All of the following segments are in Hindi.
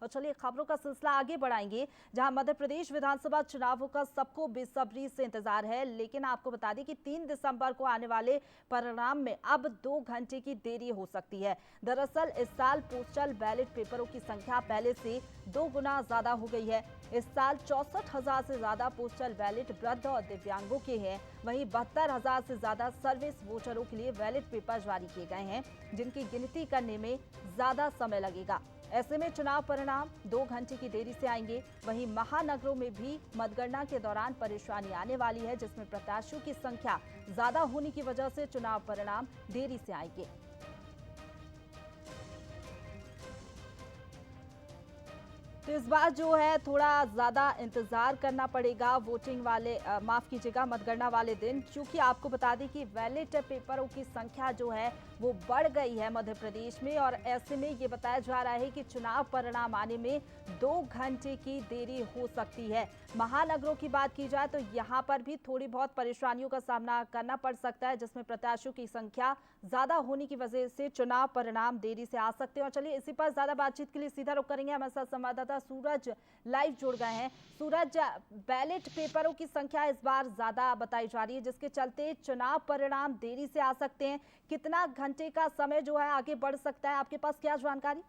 और चलिए खबरों का सिलसिला आगे बढ़ाएंगे, जहां मध्य प्रदेश विधानसभा चुनावों का सबको बेसब्री से इंतजार है। लेकिन आपको बता दें कि 3 दिसंबर को आने वाले परिणाम में अब 2 घंटे की देरी हो सकती है। दरअसल इस साल पोस्टल बैलेट पेपरों की संख्या पहले से 2 गुना ज्यादा हो गई है। इस साल 64,000 से ज्यादा पोस्टल बैलेट वृद्ध और दिव्यांगों के हैं। वहीं 72,000 से ज्यादा सर्विस वोटरों के लिए बैलेट पेपर जारी किए गए हैं, जिनकी गिनती करने में ज्यादा समय लगेगा। ऐसे में चुनाव परिणाम 2 घंटे की देरी से आएंगे। वहीं महानगरों में भी मतगणना के दौरान परेशानी आने वाली है, जिसमें प्रत्याशियों की संख्या ज्यादा होने की वजह से चुनाव परिणाम देरी से आएंगे। तो इस बार जो है थोड़ा ज्यादा इंतजार करना पड़ेगा वोटिंग वाले माफ कीजिएगा मतगणना वाले दिन, क्योंकि आपको बता दें कि बैलेट पेपरों की संख्या जो है वो बढ़ गई है मध्य प्रदेश में। और ऐसे में ये बताया जा रहा है कि चुनाव परिणाम आने में 2 घंटे की देरी हो सकती है। महानगरों की बात की जाए तो यहाँ पर भी थोड़ी बहुत परेशानियों का सामना करना पड़ सकता है, जिसमें प्रत्याशियों की संख्या ज्यादा होने की वजह से चुनाव परिणाम देरी से आ सकते हैं। और चलिए इसी पर ज्यादा बातचीत के लिए सीधा रुख करेंगे, हमारे साथ संवाददाता सूरज लाइव जुड़ गए हैं। सूरज, बैलेट पेपरों की संख्या इस बार ज्यादा बताई जा रही है, जिसके चलते चुनाव परिणाम देरी से आ सकते हैं। कितना घंटे का समय जो है आगे बढ़ सकता है, आपके पास क्या जानकारी?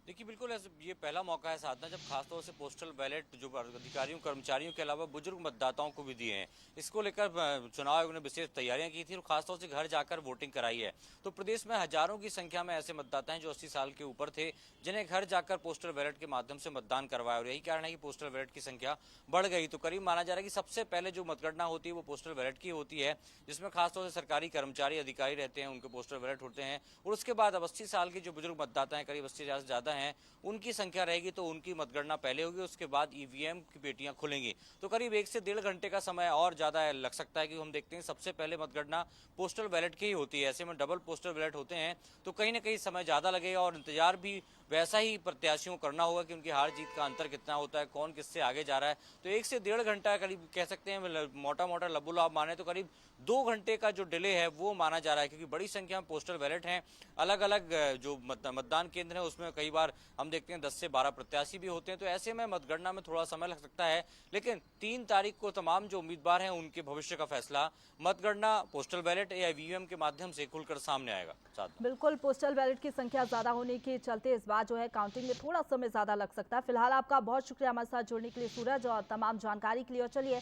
देखिए बिल्कुल ऐसे ये पहला मौका है साधना जब खासतौर से पोस्टल बैलेट जो अधिकारियों कर्मचारियों के अलावा बुजुर्ग मतदाताओं को भी दिए हैं। इसको लेकर चुनाव आयोग ने विशेष तैयारियां की थी और खासतौर से घर जाकर वोटिंग कराई है। तो प्रदेश में हजारों की संख्या में ऐसे मतदाता हैं जो 80 साल के ऊपर थे, जिन्हें घर जाकर पोस्टल बैलेट के माध्यम से मतदान करवाया। और यही कारण है कि पोस्टल बैलेट की संख्या बढ़ गई। तो करीब माना जा रहा है कि सबसे पहले जो मतगणना होती है वो पोस्टल बैलेट की होती है, जिसमें खासतौर से सरकारी कर्मचारी अधिकारी रहते हैं, उनके पोस्टल बैलेट होते हैं। और उसके बाद अब 80 साल के जो बुजुर्ग मतदाता हैं, करीब 80,000 से ज्यादा हैं, उनकी संख्या रहेगी तो उनकी मतगणना पहले होगी, उसके बाद ईवीएम की पेटियां खुलेंगी। तो करीब 1 से 1.5 घंटे का समय और ज्यादा लग सकता है, कि हम देखते हैं सबसे पहले मतगणना पोस्टल बैलेट की ही होती है। ऐसे में डबल पोस्टल बैलेट होते हैं तो कहीं ना कहीं समय ज्यादा लगेगा और इंतजार भी वैसा ही प्रत्याशियों को करना होगा कि उनकी हार जीत का अंतर कितना होता है, कौन किससे आगे जा रहा है। तो 1 से 1.5 घंटा करीब कह सकते हैं, मोटा मोटा लबुलाब माने तो करीब 2 घंटे का जो डिले है वो माना जा रहा है, क्योंकि बड़ी संख्या में पोस्टल बैलेट हैं। अलग अलग जो मतदान केंद्र है उसमें कई बार हम देखते हैं 10 से 12 प्रत्याशी भी होते हैं। तो ऐसे में मतगणना में थोड़ा समय लग सकता है, लेकिन 3 तारीख को तमाम जो उम्मीदवार हैं उनके भविष्य का फैसला मतगणना पोस्टल बैलेट या ईवीएम के माध्यम से खुलकर सामने आएगा। बिल्कुल, पोस्टल बैलेट की संख्या ज्यादा होने के चलते इस बार जो है काउंटिंग में थोड़ा समय ज्यादा लग सकता है। फिलहाल आपका बहुत शुक्रिया हमारे साथ जुड़ने के लिए सूरज, और तमाम जानकारी के लिए। और चलिए